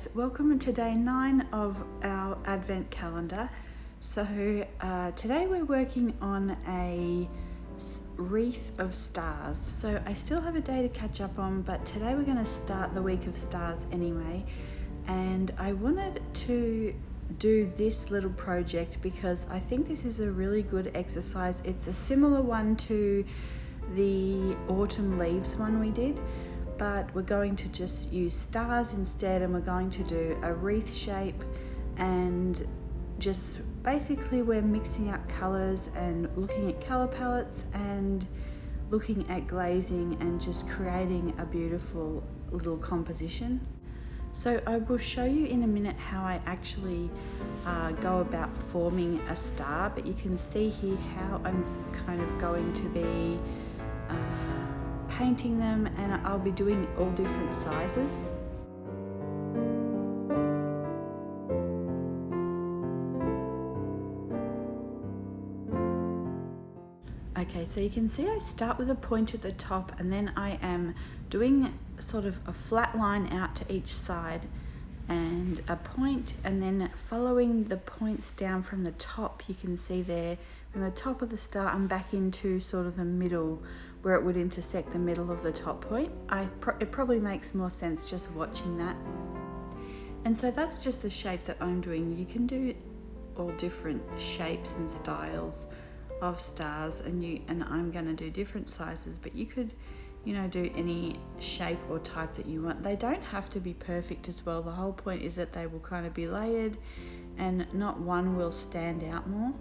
guys, welcome to day 9 of our advent calendar. So today we're working on a wreath of stars. So I still have a day to catch up on, but today we're going to start the week of stars anyway. And I wanted to do this little project because I think this is a really good exercise. It's a similar one to the autumn leaves one we did, but we're going to just use stars instead, and we're going to do a wreath shape, and just basically we're mixing up colors and looking at color palettes and looking at glazing and just creating a beautiful little composition. So I will show you in a minute how I actually go about forming a star, but you can see here how I'm kind of going to be painting them, and I'll be doing all different sizes. Okay, so you can see I start with a point at the top, and then I am doing sort of a flat line out to each side and a point, and then following the points down from the top. You can see there from the top of the star I'm back into sort of the middle where it would intersect the middle of the top point. It probably makes more sense just watching that. And so that's just the shape that I'm doing. You can do all different shapes and styles of stars, and I'm going to do different sizes, but you could, do any shape or type that you want. They don't have to be perfect as well. The whole point is that they will kind of be layered and not one will stand out more.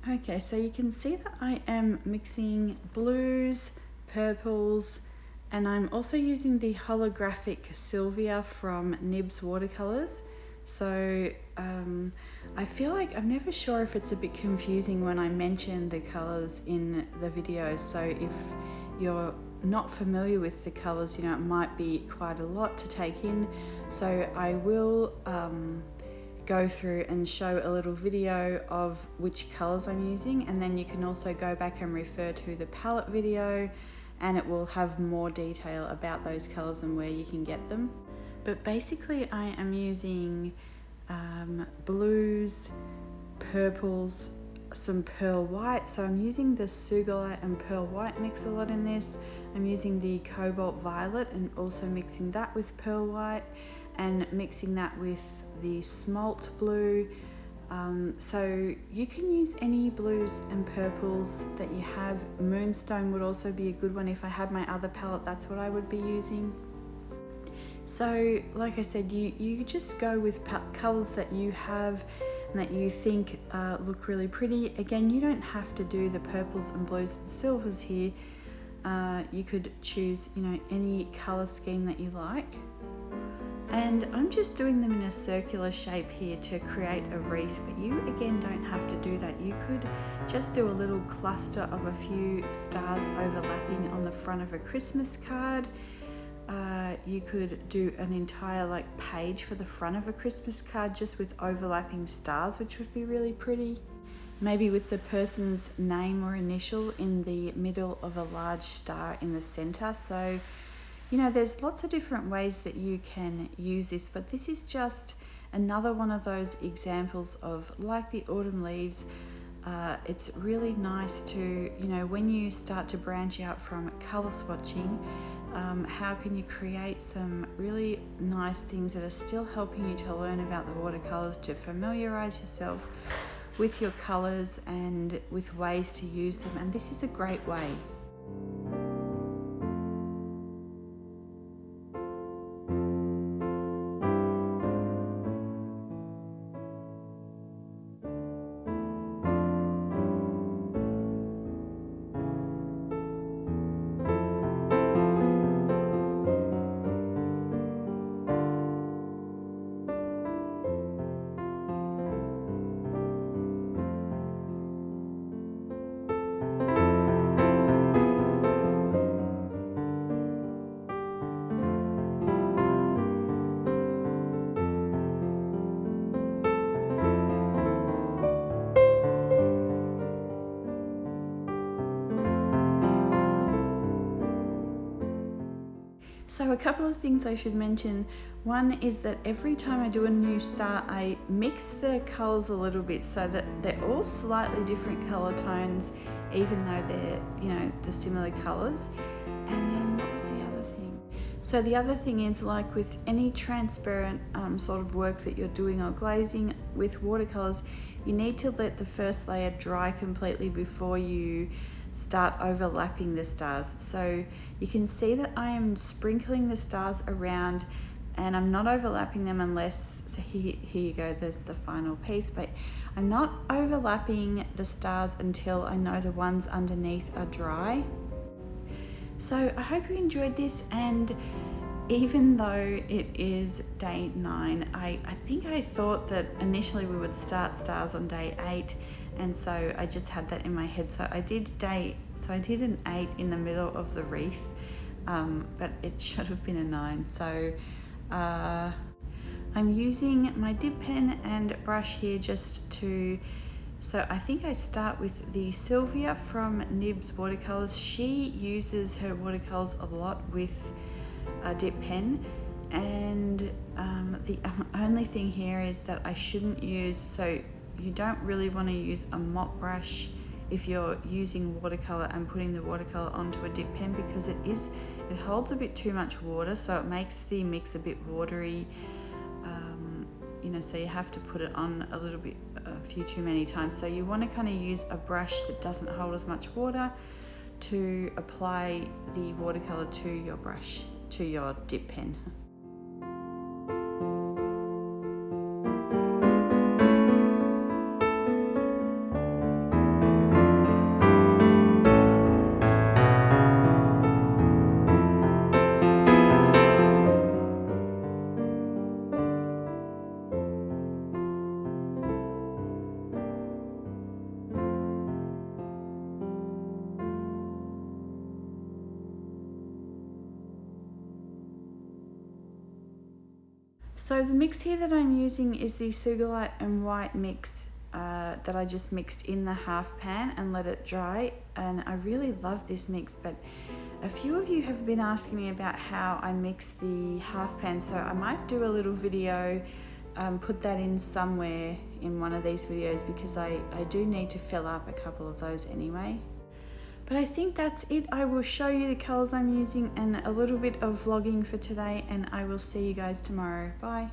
Okay, so you can see that I am mixing blues, purples, and I'm also using the holographic Sylvia from Nibs watercolors. So I feel like I'm never sure if it's a bit confusing when I mention the colors in the videos. So if you're not familiar with the colors, it might be quite a lot to take in. So I will go through and show a little video of which colors I'm using, and then you can also go back and refer to the palette video, and it will have more detail about those colors and where you can get them. But basically I am using blues, purples, some pearl white. So I'm using the Sugilite and pearl white mix a lot in this. I'm using the cobalt violet and also mixing that with pearl white, and mixing that with the smalt blue. So you can use any blues and purples that you have. Moonstone would also be a good one. If I had my other palette, that's what I would be using. So like I said, you just go with colors that you have and that you think look really pretty. Again, you don't have to do the purples and blues and silvers here. You could choose any color scheme that you like. And I'm just doing them in a circular shape here to create a wreath, but you again don't have to do that. You could just do a little cluster of a few stars overlapping on the front of a Christmas card. You could do an entire page for the front of a Christmas card just with overlapping stars, which would be really pretty. Maybe with the person's name or initial in the middle of a large star in the center. So there's lots of different ways that you can use this, but this is just another one of those examples of, like the autumn leaves, it's really nice to, you know, when you start to branch out from colour swatching, how can you create some really nice things that are still helping you to learn about the watercolours, to familiarise yourself with your colours and with ways to use them, and this is a great way. So a couple of things I should mention. One is that every time I do a new star, I mix the colours a little bit so that they're all slightly different colour tones, even though they're, you know, the similar colours. And then what was the other thing? So the other thing is, like with any transparent sort of work that you're doing or glazing with watercolours, you need to let the first layer dry completely before you start overlapping the stars. So you can see that I am sprinkling the stars around and I'm not overlapping them unless, so here you go, there's the final piece, but I'm not overlapping the stars until I know the ones underneath are dry. So I hope you enjoyed this, and even though it is day 9, I think I thought that initially we would start stars on day 8, and so I just had that in my head. So I did an 8 in the middle of the wreath, but it should have been a 9. So I'm using my dip pen and brush here just to, so I think I start with the Sylvia from Nibs watercolors. She uses her watercolors a lot with a dip pen, and the only thing here is that I shouldn't use, so you don't really want to use a mop brush if you're using watercolor and putting the watercolor onto a dip pen, because it holds a bit too much water, so it makes the mix a bit watery, you know, so you have to put it on a few too many times. So you want to kind of use a brush that doesn't hold as much water to apply the watercolor to your brush, to your dip pen. So the mix here that I'm using is the Sugilite and white mix that I just mixed in the half pan and let it dry, and I really love this mix, but a few of you have been asking me about how I mix the half pan, so I might do a little video, put that in somewhere in one of these videos, because I do need to fill up a couple of those anyway. But I think that's it. I will show you the colours I'm using and a little bit of vlogging for today, and I will see you guys tomorrow. Bye.